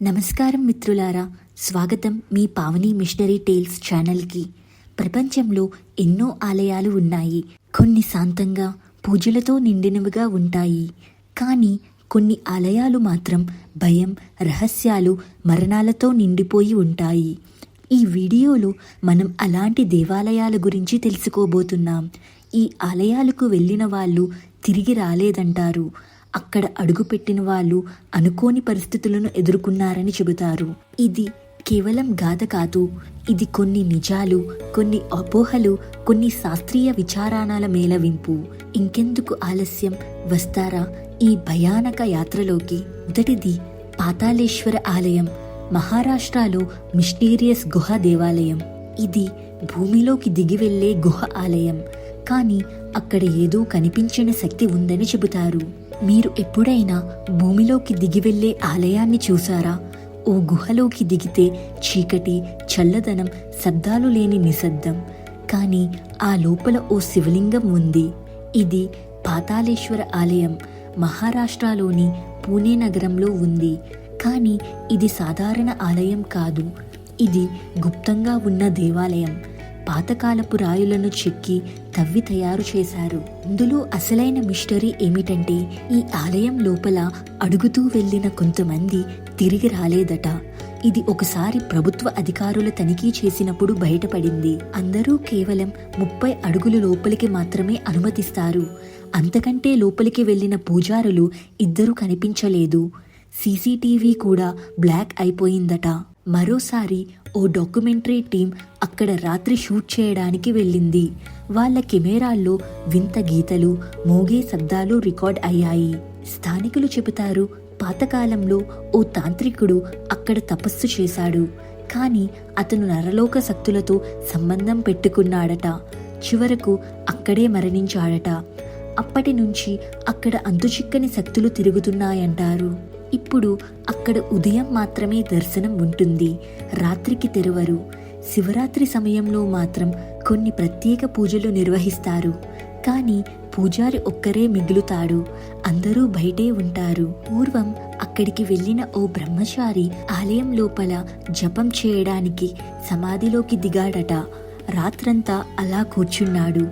నమస్కారం మిత్రులారా, స్వాగతం మీ పావని మిషనరీ టేల్స్ ఛానల్కి. ప్రపంచంలో ఎన్నో ఆలయాలు ఉన్నాయి. కొన్ని శాంతంగా పూజలతో నిండినవిగా ఉంటాయి. కానీ కొన్ని ఆలయాలు మాత్రం భయం, రహస్యాలు, మరణాలతో నిండిపోయి ఉంటాయి. ఈ వీడియోలో మనం అలాంటి దేవాలయాల గురించి తెలుసుకోబోతున్నాం. ఈ ఆలయాలకు వెళ్ళిన వాళ్ళు తిరిగి రాలేదంటారు. అక్కడ అడుగుపెట్టిన వాళ్ళు అనుకోని పరిస్థితులను ఎదుర్కొన్నారని చెబుతారు. ఇది కేవలం గాథ కాదు. ఇది కొన్ని నిజాలు, కొన్ని అపోహలు, కొన్ని శాస్త్రీయ విచారణల మేళవింపు. ఇంకెందుకు ఆలస్యం, వస్తారా ఈ భయానక యాత్రలోకి? మొదటిది పాతాళేశ్వర ఆలయం, మహారాష్ట్రలో మిస్టీరియస్ గుహ దేవాలయం. ఇది భూమిలోకి దిగి వెళ్లే గుహ ఆలయం. కానీ అక్కడ ఏదో కనిపించిన శక్తి ఉందని చెబుతారు. మీరు ఎప్పుడైనా భూమిలోకి దిగి వెళ్లే ఆలయాన్ని చూసారా? ఓ గుహలోకి దిగితే చీకటి, చల్లదనం, శబ్దాలు లేని నిశ్శబ్దం. కానీ ఆ లోపల ఓ శివలింగం ఉంది. ఇది పాతాళేశ్వర ఆలయం, మహారాష్ట్రలోని పూణే నగరంలో ఉంది. కానీ ఇది సాధారణ ఆలయం కాదు. ఇది గుప్తంగా ఉన్న దేవాలయం. పాతకాలపు రాయులను చెక్కి తవ్వి తయారు చేశారు. ఇందులో అసలైన మిస్టరీ ఏమిటంటే, ఈ ఆలయం లోపల అడుగుతూ వెళ్లిన కొంతమంది తిరిగి రాలేదట. ఇది ఒకసారి ప్రభుత్వ అధికారుల తనిఖీ చేసినప్పుడు బయటపడింది. అందరూ కేవలం 30 అడుగుల లోపలికి మాత్రమే అనుమతిస్తారు. అంతకంటే లోపలికి వెళ్లిన పూజారులు 2 కనిపించలేదు. సీసీటీవీ కూడా బ్లాక్ అయిపోయిందట. మరోసారి ఓ డాక్యుమెంటరీ టీం అక్కడ రాత్రి షూట్ చేయడానికి వెళ్ళింది. వాళ్ళ కెమెరాల్లో వింత గీతలు, మోగే శబ్దాలు రికార్డ్ అయ్యాయి. స్థానికులు చెబుతారు, పాతకాలంలో ఓ తాంత్రికుడు అక్కడ తపస్సు చేశాడు. కానీ అతను నరలోక శక్తులతో సంబంధం పెట్టుకున్నాడట. చివరకు అక్కడే మరణించాడట. అప్పటి నుంచి అక్కడ అంతుచిక్కని శక్తులు తిరుగుతున్నాయంటారు. ఇప్పుడు అక్కడ ఉదయం మాత్రమే దర్శనం ఉంటుంది, రాత్రికి తెరవరు. శివరాత్రి సమయంలో మాత్రం కొన్ని ప్రత్యేక పూజలు నిర్వహిస్తారు. కానీ పూజారి ఒక్కరే మిగులుతాడు, అందరూ బయటే ఉంటారు. పూర్వం అక్కడికి వెళ్ళిన ఓ బ్రహ్మచారి ఆలయం లోపల జపం చేయడానికి సమాధిలోకి దిగాడట. రాత్రంతా అలా కూర్చున్నాడు.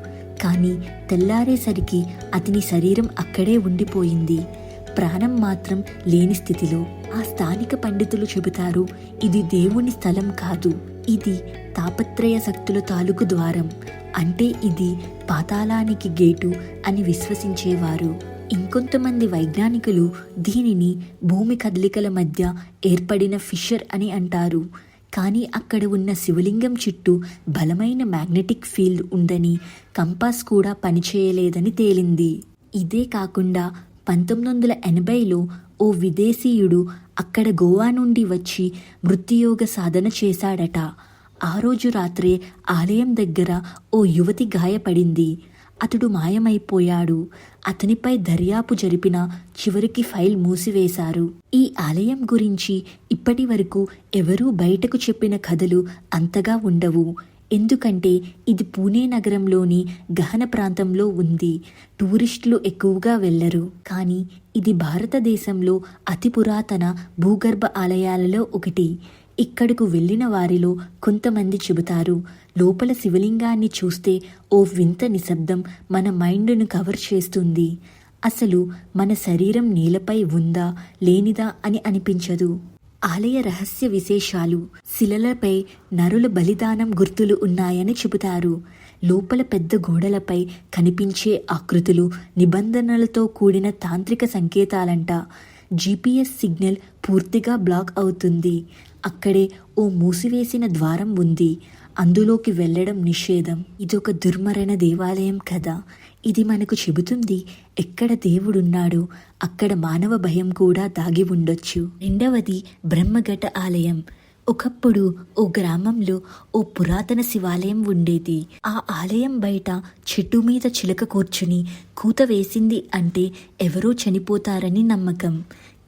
కానీ తెల్లారేసరికి అతని శరీరం అక్కడే ఉండిపోయింది, ప్రాణం మాత్రం లేని స్థితిలో. ఆ స్థానిక పండితులు చెబుతారు, ఇది దేవుని స్థలం కాదు, ఇది తాపత్రయ శక్తుల తాలూకు ద్వారం. అంటే ఇది పాతాళానికి గేటు అని విశ్వసించేవారు. ఇంకొంతమంది వైజ్ఞానికులు దీనిని భూమి కదలికల మధ్య ఏర్పడిన ఫిషర్ అని అంటారు. కానీ అక్కడ ఉన్న శివలింగం చుట్టూ బలమైన మ్యాగ్నెటిక్ ఫీల్డ్ ఉందని, కంపాస్ కూడా పనిచేయలేదని తేలింది. ఇదే కాకుండా 1980లో ఓ విదేశీయుడు అక్కడ గోవా నుండి వచ్చి మృత్యుయోగ సాధన చేశాడట. ఆ రోజు రాత్రే ఆలయం దగ్గర ఓ యువతి గాయపడింది. అతడు మాయమైపోయాడు. అతనిపై దర్యాప్తు జరిపిన చివరికి ఫైల్ మూసివేశారు. ఈ ఆలయం గురించి ఇప్పటి వరకు ఎవరూ బయటకు చెప్పిన కథలు అంతగా ఉండవు. ఎందుకంటే ఇది పూణే నగరంలోని గహన ప్రాంతంలో ఉంది. టూరిస్టులు ఎక్కువగా వెళ్లరు. కానీ ఇది భారతదేశంలో అతి పురాతన భూగర్భ ఆలయాలలో ఒకటి. ఇక్కడకు వెళ్లిన వారిలో కొంతమంది చెబుతారు, లోపల శివలింగాన్ని చూస్తే ఓ వింత నిశ్శబ్దం మన మైండ్ను కవర్ చేస్తుంది. అసలు మన శరీరం నేలపై ఉందా లేనిదా అని అనిపించదు. ఆలయ రహస్య విశేషాలు: శిలలపై నరుల బలిదానం గుర్తులు ఉన్నాయని చెబుతారు. లోపల పెద్ద గోడలపై కనిపించే ఆకృతులు నిబంధనలతో కూడిన తాంత్రిక సంకేతాలంట. GPS సిగ్నల్ పూర్తిగా బ్లాక్ అవుతుంది. అక్కడే ఓ మూసివేసిన ద్వారం ఉంది, అందులోకి వెళ్లడం నిషేధం. ఇదొక దుర్మరణ దేవాలయం కదా. ఇది మనకు చెబుతుంది, ఎక్కడ దేవుడున్నాడో అక్కడ మానవ భయం కూడా దాగి ఉండొచ్చు. రెండవది బ్రహ్మఘట ఆలయం. ఒకప్పుడు ఓ గ్రామంలో ఓ పురాతన శివాలయం ఉండేది. ఆ ఆలయం బయట చెట్టు మీద చిలక కూర్చుని కూత వేసింది అంటే ఎవరో చనిపోతారని నమ్మకం.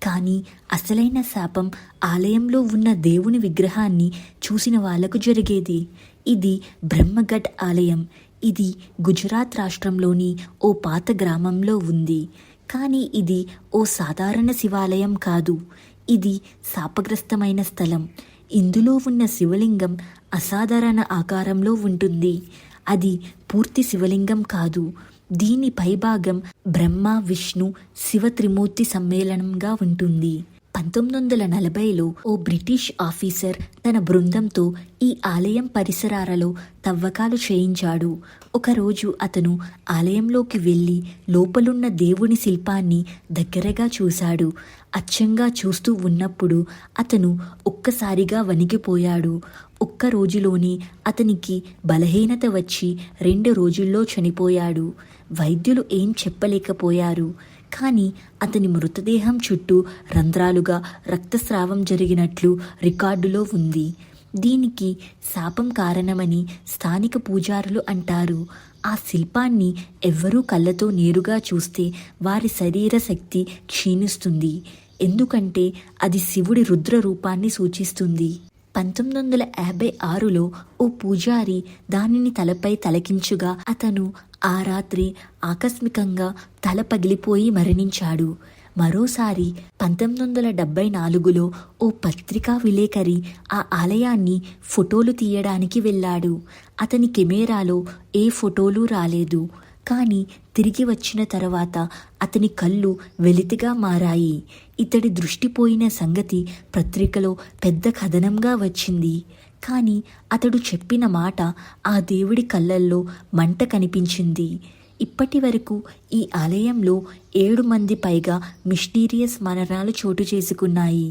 కానీ అసలైన శాపం ఆలయంలో ఉన్న దేవుని విగ్రహాన్ని చూసిన వాళ్లకు జరిగేది. ఇది బ్రహ్మఘట్ ఆలయం. ఇది గుజరాత్ రాష్ట్రంలోని ఓ పాత గ్రామంలో ఉంది. కానీ ఇది ఓ సాధారణ శివాలయం కాదు. ఇది శాపగ్రస్తమైన స్థలం. ఇందులో ఉన్న శివలింగం అసాధారణ ఆకారంలో ఉంటుంది. అది పూర్తి శివలింగం కాదు. దీని పైభాగం బ్రహ్మ విష్ణు శివ త్రిమూర్తి సమ్మేళనంగా ఉంటుంది. 1940లో ఓ బ్రిటిష్ ఆఫీసర్ తన బృందంతో ఈ ఆలయం పరిసరాలలో తవ్వకాలు చేయించాడు. ఒకరోజు అతను ఆలయంలోకి వెళ్ళి లోపలున్న దేవుని శిల్పాన్ని దగ్గరగా చూశాడు. అచ్చంగా చూస్తూ ఉన్నప్పుడు అతను ఒక్కసారిగా వణికిపోయాడు. ఒక్క రోజులోనే అతనికి బలహీనత వచ్చి 2 రోజుల్లో చనిపోయాడు. వైద్యులు ఏం చెప్పలేకపోయారు. కానీ అతని మృతదేహం చుట్టూ రంధ్రాలుగా రక్తస్రావం జరిగినట్లు రికార్డులో ఉంది. దీనికి శాపం కారణమని స్థానిక పూజారులు అంటారు. ఆ శిల్పాన్ని ఎవ్వరూ కళ్ళతో నేరుగా చూస్తే వారి శరీర శక్తి క్షీణిస్తుంది. ఎందుకంటే అది శివుడి రుద్ర రూపాన్ని సూచిస్తుంది. 1956లో ఓ పూజారి దానిని తలపై తలకించుగా అతను ఆ రాత్రి ఆకస్మికంగా తల పగిలిపోయి మరణించాడు. మరోసారి 1974లో ఓ పత్రికా విలేకరి ఆ ఆలయాన్ని ఫోటోలు తీయడానికి వెళ్ళాడు. అతని కెమెరాలో ఏ ఫోటోలు రాలేదు. కానీ తిరిగి వచ్చిన తర్వాత అతని కళ్ళు వెలితిగా మారాయి. ఇతడి దృష్టి పోయిన సంగతి పత్రికలో పెద్ద కథనంగా వచ్చింది. కానీ అతడు చెప్పిన మాట ఆ దేవుడి కళ్ళల్లో మంట కనిపించింది. ఇప్పటి వరకు ఈ ఆలయంలో 7 మంది పైగా మిస్టీరియస్ మరణాలు చోటు చేసుకున్నాయి.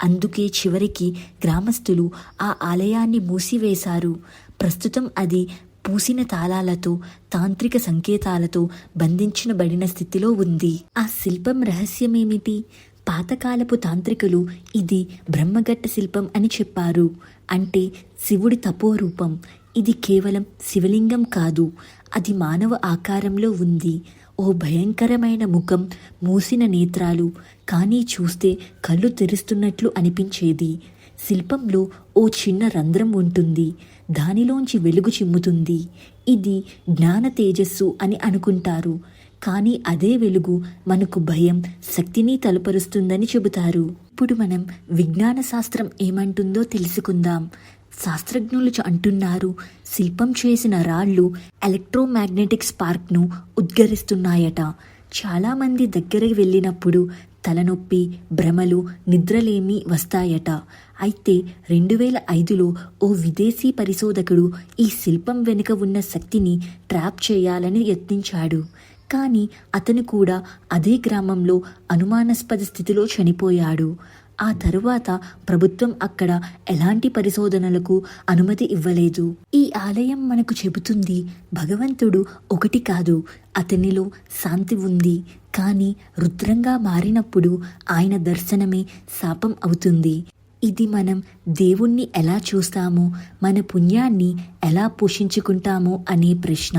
అందుకే చివరికి గ్రామస్తులు ఆ ఆలయాన్ని మూసివేశారు. ప్రస్తుతం అది పూసిన తాళాలతో తాంత్రిక సంకేతాలతో బంధించబడిన స్థితిలో ఉంది. ఆ శిల్పం రహస్యమేమిటి? పాతకాలపు తాంత్రికులు ఇది బ్రహ్మగట్ట శిల్పం అని చెప్పారు. అంటే శివుడి తపోరూపం. ఇది కేవలం శివలింగం కాదు, అది మానవ ఆకారంలో ఉంది. ఓ భయంకరమైన ముఖం, మూసిన నేత్రాలు, కానీ చూస్తే కళ్ళు తెరుస్తున్నట్లు అనిపించేది. శిల్పంలో ఓ చిన్న రంధ్రం ఉంటుంది. దానిలోంచి వెలుగు చిమ్ముతుంది. ఇది జ్ఞాన తేజస్సు అని అనుకుంటారు. కానీ అదే వెలుగు మనకు భయం, శక్తిని తలుపరుస్తుందని చెబుతారు. ఇప్పుడు మనం విజ్ఞాన శాస్త్రం ఏమంటుందో తెలుసుకుందాం. శాస్త్రజ్ఞులు అంటున్నారు, శిల్పం చేసిన రాళ్ళు ఎలక్ట్రోమాగ్నెటిక్ స్పార్క్ను ఉద్గరిస్తున్నాయట. చాలామంది దగ్గరికి వెళ్ళినప్పుడు తలనొప్పి, భ్రమలు, నిద్రలేమి వస్తాయట. అయితే 2005లో ఓ విదేశీ పరిశోధకుడు ఈ శిల్పం వెనుక ఉన్న శక్తిని ట్రాప్ చేయాలని యత్నించాడు. కానీ అతను కూడా అదే గ్రామంలో అనుమానాస్పద స్థితిలో చనిపోయాడు. ఆ తరువాత ప్రభుత్వం అక్కడ ఎలాంటి పరిశోధనలకు అనుమతి ఇవ్వలేదు. ఈ ఆలయం మనకు చెబుతుంది, భగవంతుడు ఒకటి కాదు, అతనిలో శాంతి ఉంది. కానీ రుద్రంగా మారినప్పుడు ఆయన దర్శనమే శాపం అవుతుంది. ఇది మనం దేవుణ్ణి ఎలా చూస్తామో, మన పుణ్యాన్ని ఎలా పోషించుకుంటామో అనే ప్రశ్న.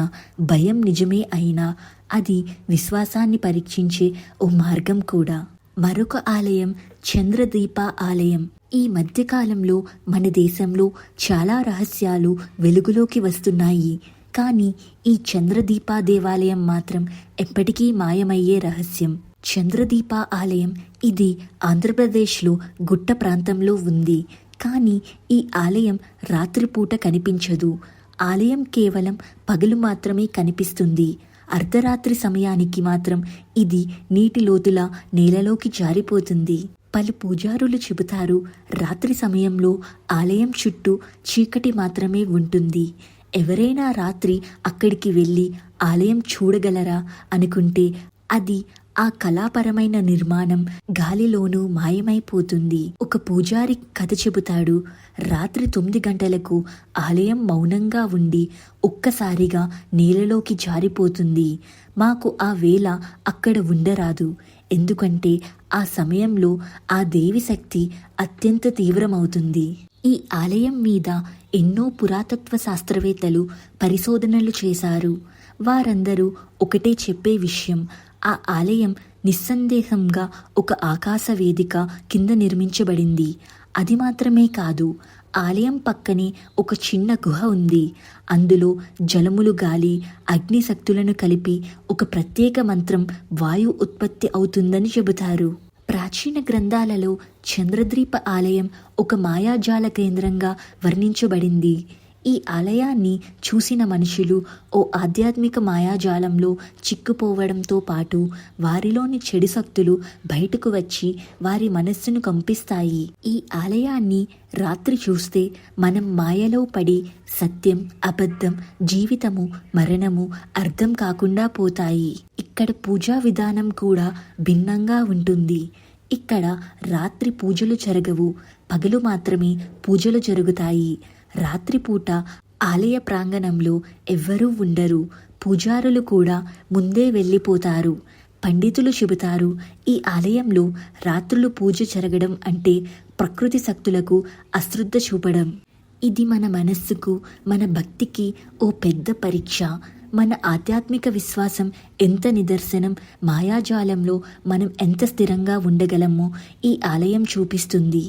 భయం నిజమే అయినా అది విశ్వాసాన్ని పరీక్షించే ఓ మార్గం కూడా. మరొక ఆలయం చంద్రదీప ఆలయం. ఈ మధ్యకాలంలో మన దేశంలో చాలా రహస్యాలు వెలుగులోకి వస్తున్నాయి. కానీ ఈ చంద్రదీప దేవాలయం మాత్రం ఎప్పటికీ మాయమయ్యే రహస్యం. చంద్రదీప ఆలయం ఇది ఆంధ్రప్రదేశ్లో గుట్ట ప్రాంతంలో ఉంది. కానీ ఈ ఆలయం రాత్రిపూట కనిపించదు. ఆలయం కేవలం పగలు మాత్రమే కనిపిస్తుంది. అర్ధరాత్రి సమయానికి మాత్రం ఇది నీటి లోతులా నేలలోకి జారిపోతుంది. పలు పూజారులు చెబుతారు, రాత్రి సమయంలో ఆలయం చుట్టూ చీకటి మాత్రమే ఉంటుంది. ఎవరైనా రాత్రి అక్కడికి వెళ్ళి ఆలయం చూడగలరా అనుకుంటే అది ఆ కళాపరమైన నిర్మాణం గాలిలోనూ మాయమైపోతుంది. ఒక పూజారి కథ చెబుతాడు, రాత్రి 9 గంటలకు ఆలయం మౌనంగా ఉండి ఒక్కసారిగా నేలలోకి జారిపోతుంది. మాకు ఆ వేళ అక్కడ ఉండరాదు. ఎందుకంటే ఆ సమయంలో ఆ దేవి శక్తి అత్యంత తీవ్రమవుతుంది. ఈ ఆలయం మీద ఎన్నో పురాతత్వ శాస్త్రవేత్తలు పరిశోధనలు చేశారు. వారందరూ ఒకటే చెప్పే విషయం, ఆ ఆలయం నిస్సందేహంగా ఒక ఆకాశ వేదిక కింద నిర్మించబడింది. అది మాత్రమే కాదు, ఆలయం పక్కనే ఒక చిన్న గుహ ఉంది. అందులో జలములు, గాలి, అగ్ని శక్తులను కలిపి ఒక ప్రత్యేక మంత్రం వాయు ఉత్పత్తి అవుతుందని చెబుతారు. ప్రాచీన గ్రంథాలలో చంద్రద్వీప ఆలయం ఒక మాయాజాల కేంద్రంగా వర్ణించబడింది. ఈ ఆలయాన్ని చూసిన మనుషులు ఓ ఆధ్యాత్మిక మాయాజాలంలో చిక్కుపోవడంతో పాటు వారిలోని చెడు శక్తులు బయటకు వచ్చి వారి మనస్సును కంపిస్తాయి. ఈ ఆలయాన్ని రాత్రి చూస్తే మనం మాయలో పడి సత్యం, అబద్ధం, జీవితము, మరణము అర్థం కాకుండా పోతాయి. ఇక్కడ పూజా విధానం కూడా భిన్నంగా ఉంటుంది. ఇక్కడ రాత్రి పూజలు జరగవు, పగలు మాత్రమే పూజలు జరుగుతాయి. రాత్రిపూట ఆలయ ప్రాంగణంలో ఎవ్వరూ ఉండరు. పూజారులు కూడా ముందే వెళ్ళిపోతారు. పండితులు చెబుతారు, ఈ ఆలయంలో రాత్రులు పూజ జరగడం అంటే ప్రకృతి శక్తులకు అశ్రద్ధ చూపడం. ఇది మన మనస్సుకు, మన భక్తికి ఓ పెద్ద పరీక్ష. మన ఆధ్యాత్మిక విశ్వాసం ఎంత నిదర్శనం, మాయాజాలంలో మనం ఎంత స్థిరంగా ఉండగలమో ఈ ఆలయం చూపిస్తుంది.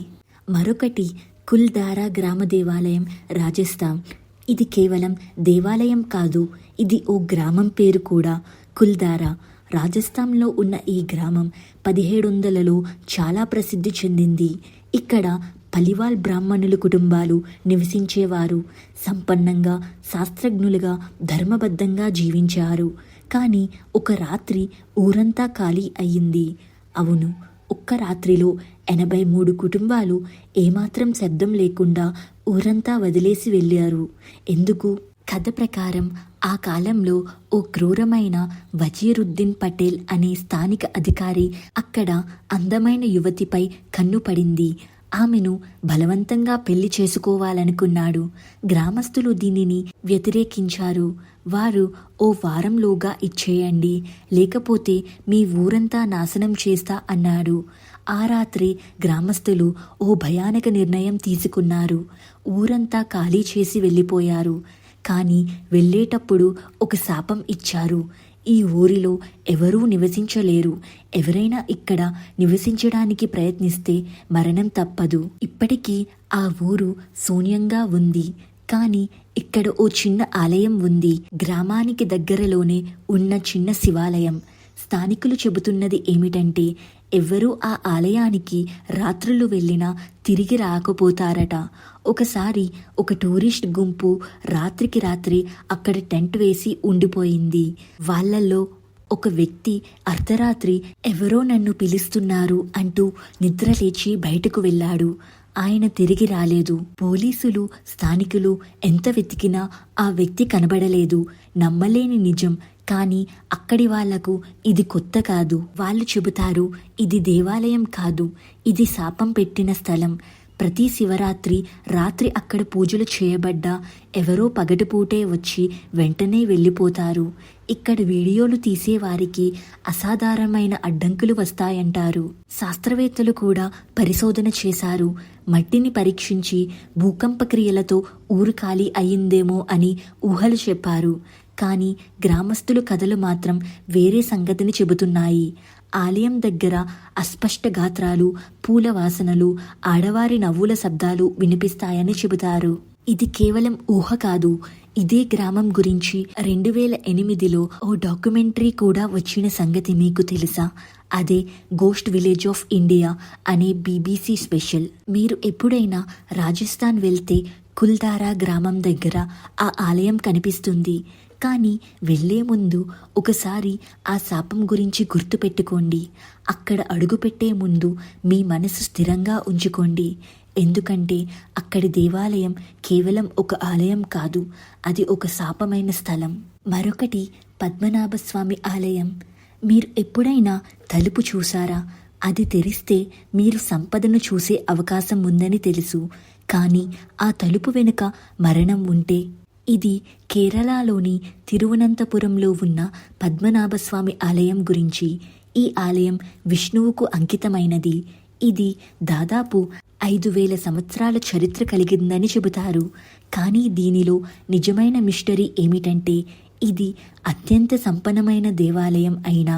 మరొకటి కుల్దారా గ్రామ దేవాలయం, రాజస్థాన్. ఇది కేవలం దేవాలయం కాదు, ఇది ఓ గ్రామం పేరు కూడా. కుల్దారా రాజస్థాన్లో ఉన్న ఈ గ్రామం 1700లలో చాలా ప్రసిద్ధి చెందింది. ఇక్కడ పలివాల్ బ్రాహ్మణుల కుటుంబాలు నివసించేవారు. సంపన్నంగా, శాస్త్రజ్ఞులుగా, ధర్మబద్ధంగా జీవించారు. కానీ ఒక రాత్రి ఊరంతా ఖాళీ అయ్యింది. అవును, ఒక్క రాత్రిలో 83 కుటుంబాలు ఏమాత్రం శబ్దం లేకుండా ఊరంతా వదిలేసి వెళ్ళారు. ఎందుకు? కథ ప్రకారం ఆ కాలంలో ఓ క్రూరమైన వజీరుద్దీన్ పటేల్ అనే స్థానిక అధికారి అక్కడ అందమైన యువతిపై కన్ను పడింది. ఆమెను బలవంతంగా పెళ్లి చేసుకోవాలనుకున్నాడు. గ్రామస్తులు దీనిని వ్యతిరేకించారు. వారు ఓ వారంలోగా ఇచ్చేయండి, లేకపోతే మీ ఊరంతా నాశనం చేస్తా అన్నాడు. ఆ రాత్రి గ్రామస్తులు ఓ భయానక నిర్ణయం తీసుకున్నారు. ఊరంతా ఖాళీ చేసి వెళ్ళిపోయారు. కానీ వెళ్ళేటప్పుడు ఒక శాపం ఇచ్చారు. ఈ ఊరిలో ఎవరూ నివసించలేరు. ఎవరైనా ఇక్కడ నివసించడానికి ప్రయత్నిస్తే మరణం తప్పదు. ఇప్పటికీ ఆ ఊరు శూన్యంగా ఉంది. కానీ ఇక్కడ ఓ చిన్న ఆలయం ఉంది. గ్రామానికి దగ్గరలోనే ఉన్న చిన్న శివాలయం. స్థానికులు చెబుతున్నది ఏమిటంటే ఎవ్వరూ ఆ ఆలయానికి రాత్రులు వెళ్ళినా తిరిగి రాకపోతారట. ఒకసారి ఒక టూరిస్ట్ గుంపు రాత్రికి రాత్రి అక్కడ టెంట్ వేసి ఉండిపోయింది. వాళ్ళల్లో ఒక వ్యక్తి అర్ధరాత్రి ఎవరో నన్ను పిలుస్తున్నారు అంటూ నిద్రలేచి బయటకు వెళ్ళాడు. ఆయన తిరిగి రాలేదు. పోలీసులు, స్థానికులు ఎంత వెతికినా ఆ వ్యక్తి కనబడలేదు. నమ్మలేని నిజం. కానీ అక్కడి వాళ్లకు ఇది కొత్త కాదు. వాళ్ళు చెబుతారు, ఇది దేవాలయం కాదు, ఇది శాపం పెట్టిన స్థలం. ప్రతి శివరాత్రి రాత్రి అక్కడ పూజలు చేయబడ్డా ఎవరో పగటిపూటే వచ్చి వెంటనే వెళ్ళిపోతారు. ఇక్కడ వీడియోలు తీసేవారికి అసాధారణమైన అడ్డంకులు వస్తాయంటారు. శాస్త్రవేత్తలు కూడా పరిశోధన చేశారు. మట్టిని పరీక్షించి భూకంప క్రియలతో ఊరు ఖాళీ అయ్యిందేమో అని ఊహలు చెప్పారు. కానీ గ్రామస్తులు కథలు మాత్రం వేరే సంగతిని చెబుతున్నాయి. ఆలయం దగ్గర అస్పష్ట గాత్రాలు, పూల వాసనలు, ఆడవారి నవ్వుల శబ్దాలు వినిపిస్తాయని చెబుతారు. ఇది కేవలం ఊహ కాదు. ఇదే గ్రామం గురించి 2008లో ఓ డాక్యుమెంటరీ కూడా వచ్చిన సంగతి మీకు తెలుసా? అదే గోస్ట్ విలేజ్ ఆఫ్ ఇండియా అనే BBC స్పెషల్. మీరు ఎప్పుడైనా రాజస్థాన్ వెళ్తే కుల్దారా గ్రామం దగ్గర ఆ ఆలయం కనిపిస్తుంది. కానీ వెళ్లే ముందు ఒకసారి ఆ శాపం గురించి గుర్తుపెట్టుకోండి. అక్కడ అడుగుపెట్టే ముందు మీ మనసు స్థిరంగా ఉంచుకోండి. ఎందుకంటే అక్కడి దేవాలయం కేవలం ఒక ఆలయం కాదు, అది ఒక శాపమైన స్థలం. మరొకటి పద్మనాభస్వామి ఆలయం. మీరు ఎప్పుడైనా తలుపు చూసారా? అది తెరిస్తే మీరు సంపదను చూసే అవకాశం ఉందని తెలుసు. కానీ ఆ తలుపు వెనుక మరణం ఉంటే? ఇది కేరళలోని తిరువనంతపురంలో ఉన్న పద్మనాభస్వామి ఆలయం గురించి. ఈ ఆలయం విష్ణువుకు అంకితమైనది. ఇది దాదాపు 5000 సంవత్సరాల చరిత్ర కలిగిందని చెబుతారు. కానీ దీనిలో నిజమైన మిస్టరీ ఏమిటంటే ఇది అత్యంత సంపన్నమైన దేవాలయం అయినా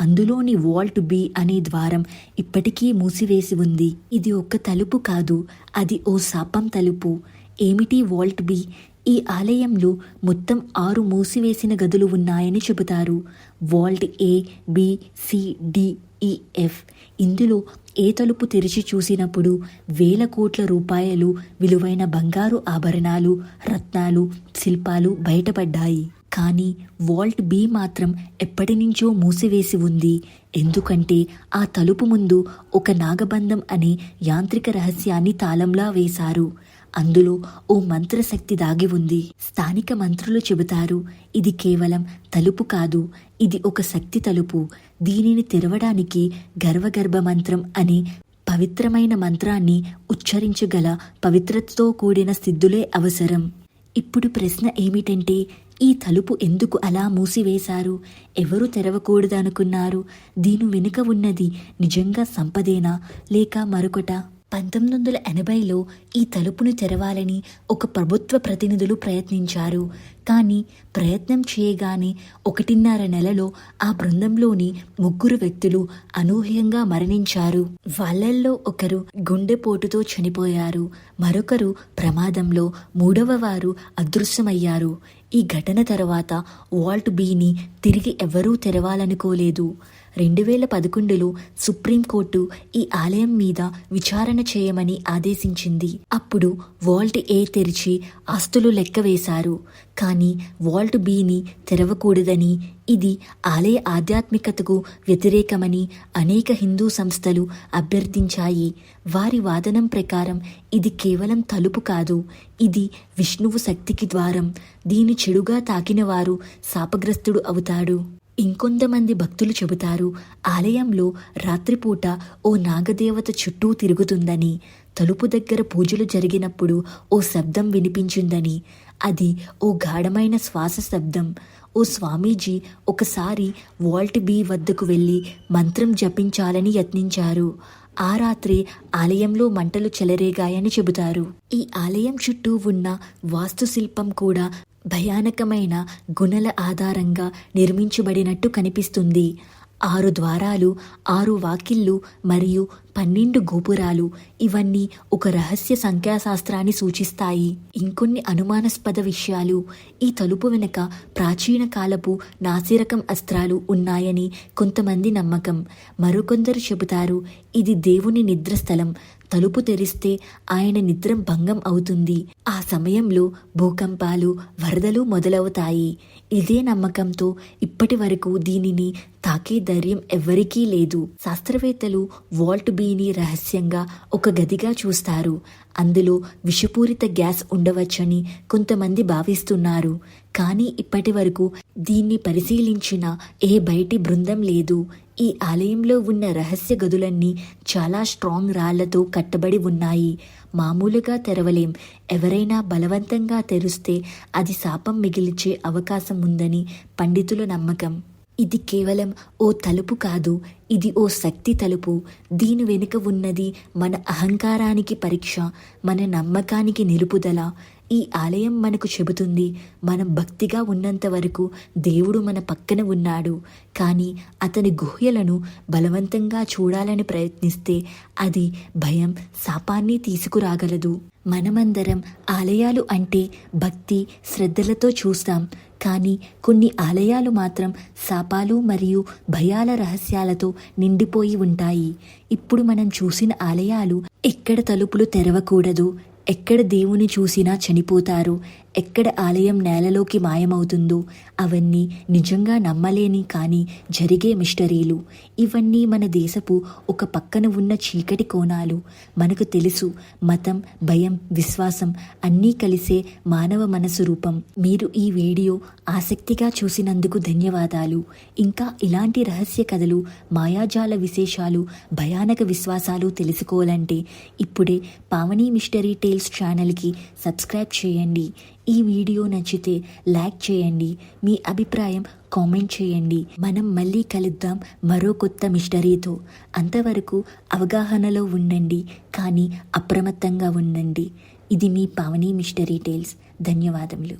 అందులోని వాల్ట్ B అనే ద్వారం ఇప్పటికీ మూసివేసి ఉంది. ఇది ఒక తలుపు కాదు, అది ఓ శాపం తలుపు. ఏమిటి వాల్ట్ B? ఈ ఆలయంలో మొత్తం 6 మూసివేసిన గదులు ఉన్నాయని చెబుతారు. Vault A, B, C, D, E, F. ఇందులో ఏ తలుపు తెరిచి చూసినప్పుడు వేల కోట్ల రూపాయలు విలువైన బంగారు ఆభరణాలు, రత్నాలు, శిల్పాలు బయటపడ్డాయి. కానీ వాల్ట్ బి మాత్రం ఎప్పటినుంచో మూసివేసి ఉంది. ఎందుకంటే ఆ తలుపు ముందు ఒక నాగబంధం అనే యాంత్రిక రహస్యాన్ని తాళంలా వేశారు. అందులో ఓ మంత్రశక్తి దాగి ఉంది. స్థానిక మంత్రులు చెబుతారు, ఇది కేవలం తలుపు కాదు, ఇది ఒక శక్తి తలుపు. దీనిని తెరవడానికి గర్భ మంత్రం అనే పవిత్రమైన మంత్రాన్ని ఉచ్చరించగల పవిత్రతతో కూడిన సిద్ధులే అవసరం. ఇప్పుడు ప్రశ్న ఏమిటంటే, ఈ తలుపు ఎందుకు అలా మూసివేశారు? ఎవరు తెరవకూడదనుకున్నారు? దీని వెనుక ఉన్నది నిజంగా సంపదేనా లేక మరొకట? 1980లో ఈ తలుపును తెరవాలని ఒక ప్రభుత్వ ప్రతినిధులు ప్రయత్నించారు. కానీ ప్రయత్నం చేయగానే 1.5 నెలలో ఆ బృందంలోని 3 వ్యక్తులు అనూహ్యంగా మరణించారు. వాళ్ళల్లో ఒకరు గుండెపోటుతో చనిపోయారు. మరొకరు ప్రమాదంలో, 3వ వారు అదృశ్యమయ్యారు. ఈ ఘటన తర్వాత వాల్ట్ బిని తిరిగి ఎవరూ తెరవాలనుకోలేదు. 2011లో సుప్రీంకోర్టు ఈ ఆలయం మీద విచారణ చేయమని ఆదేశించింది. అప్పుడు వాల్ట్ ఏ తెరిచి ఆస్తులు లెక్క వేశారు. కానీ వాల్ట్ బిని తెరవకూడదని, ఇది ఆలయ ఆధ్యాత్మికతకు వ్యతిరేకమని అనేక హిందూ సంస్థలు అభ్యర్థించాయి. వారి వాదనం ప్రకారం ఇది కేవలం తలుపు కాదు, ఇది విష్ణువు శక్తికి ద్వారం. దీని చెడుగా తాకిన వారు శాపగ్రస్తుడు అవుతాడు. ఇంకొంతమంది భక్తులు చెబుతారు, ఆలయంలో రాత్రిపూట ఓ నాగదేవత చుట్టూ తిరుగుతుందని, తలుపు దగ్గర పూజలు జరిగినప్పుడు ఓ శబ్దం వినిపించిందని. అది ఓ గాఢమైన శ్వాస శబ్దం. ఓ స్వామీజీ ఒకసారి వాల్ట్ బి వద్దకు వెళ్ళి మంత్రం జపించాలని యత్నించారు. ఆ రాత్రి ఆలయంలో మంటలు చెలరేగాయని చెబుతారు. ఈ ఆలయం చుట్టూ ఉన్న వాస్తుశిల్పం కూడా భయానకమైన గుణల ఆధారంగా నిర్మించబడినట్టు కనిపిస్తుంది. 6 ద్వారాలు, 6 వాకిళ్ళు మరియు 12 గోపురాలు, ఇవన్నీ ఒక రహస్య సంఖ్యాశాస్త్రాన్ని సూచిస్తాయి. ఇంకొన్ని అనుమానాస్పద విషయాలు. ఈ తలుపు వెనుక ప్రాచీన కాలపు నాసిరకం అస్త్రాలు ఉన్నాయని కొంతమంది నమ్మకం. మరికొందరు చెబుతారు, ఇది దేవుని నిద్రస్థలం. తలుపు తెరిస్తే ఆయన నిద్ర భంగం అవుతుంది. ఆ సమయంలో భూకంపాలు, వరదలు మొదలవుతాయి. ఇదే నమ్మకంతో ఇప్పటి వరకు దీనిని తాకే ధైర్యం ఎవ్వరికీ లేదు. శాస్త్రవేత్తలు వాల్ట్ బిని రహస్యంగా ఒక గదిగా చూస్తారు. అందులో విషపూరిత గ్యాస్ ఉండవచ్చని కొంతమంది భావిస్తున్నారు. కానీ ఇప్పటి వరకు దీన్ని పరిశీలించిన ఏ బయటి బృందం లేదు. ఈ ఆలయంలో ఉన్న రహస్య గదులన్నీ చాలా స్ట్రాంగ్ రాళ్లతో కట్టబడి ఉన్నాయి. మామూలుగా తెరవలేం. ఎవరైనా బలవంతంగా తెరిస్తే అది శాపం మిగిల్చే అవకాశం ఉందని పండితుల నమ్మకం. ఇది కేవలం ఓ తలుపు కాదు, ఇది ఓ శక్తి తలుపు. దీని వెనుక ఉన్నది మన అహంకారానికి పరీక్ష, మన నమ్మకానికి నిలుపుదల. ఈ ఆలయం మనకు చెబుతుంది, మనం భక్తిగా ఉన్నంత వరకు దేవుడు మన పక్కన ఉన్నాడు. కానీ అతని గుహ్యలను బలవంతంగా చూడాలని ప్రయత్నిస్తే అది భయం, శాపాన్ని తీసుకురాగలదు. మనమందరం ఆలయాలు అంటే భక్తి, శ్రద్ధలతో చూస్తాం. కానీ కొన్ని ఆలయాలు మాత్రం శాపాలు మరియు భయాల రహస్యాలతో నిండిపోయి ఉంటాయి. ఇప్పుడు మనం చూసిన ఆలయాలు ఎక్కడ తలుపులు తెరవకూడదు, ఎక్కడ దేవుని చూసినా చనిపోతారు, ఎక్కడ ఆలయం నేలలోకి మాయమవుతుందో అవన్నీ నిజంగా నమ్మలేని కానీ జరిగే మిస్టరీలు. ఇవన్నీ మన దేశపు ఒక పక్కన ఉన్న చీకటి కోణాలు. మనకు తెలుసు, మతం, భయం, విశ్వాసం అన్నీ కలిసే మానవ మనసు రూపం. మీరు ఈ వీడియో ఆసక్తిగా చూసినందుకు ధన్యవాదాలు. ఇంకా ఇలాంటి రహస్య కథలు, మాయాజాల విశేషాలు, భయానక విశ్వాసాలు తెలుసుకోవాలంటే ఇప్పుడే పావని మిస్టరీ టేల్స్ ఛానల్కి సబ్స్క్రైబ్ చేయండి. ఈ వీడియో నచ్చితే లైక్ చేయండి. మీ అభిప్రాయం కామెంట్ చేయండి. మనం మళ్ళీ కలుద్దాం మరో కొత్త మిస్టరీతో. అంతవరకు అవగాహనలో ఉండండి, కానీ అప్రమత్తంగా ఉండండి. ఇది మీ పావని మిస్టరీ టేల్స్. ధన్యవాదములు.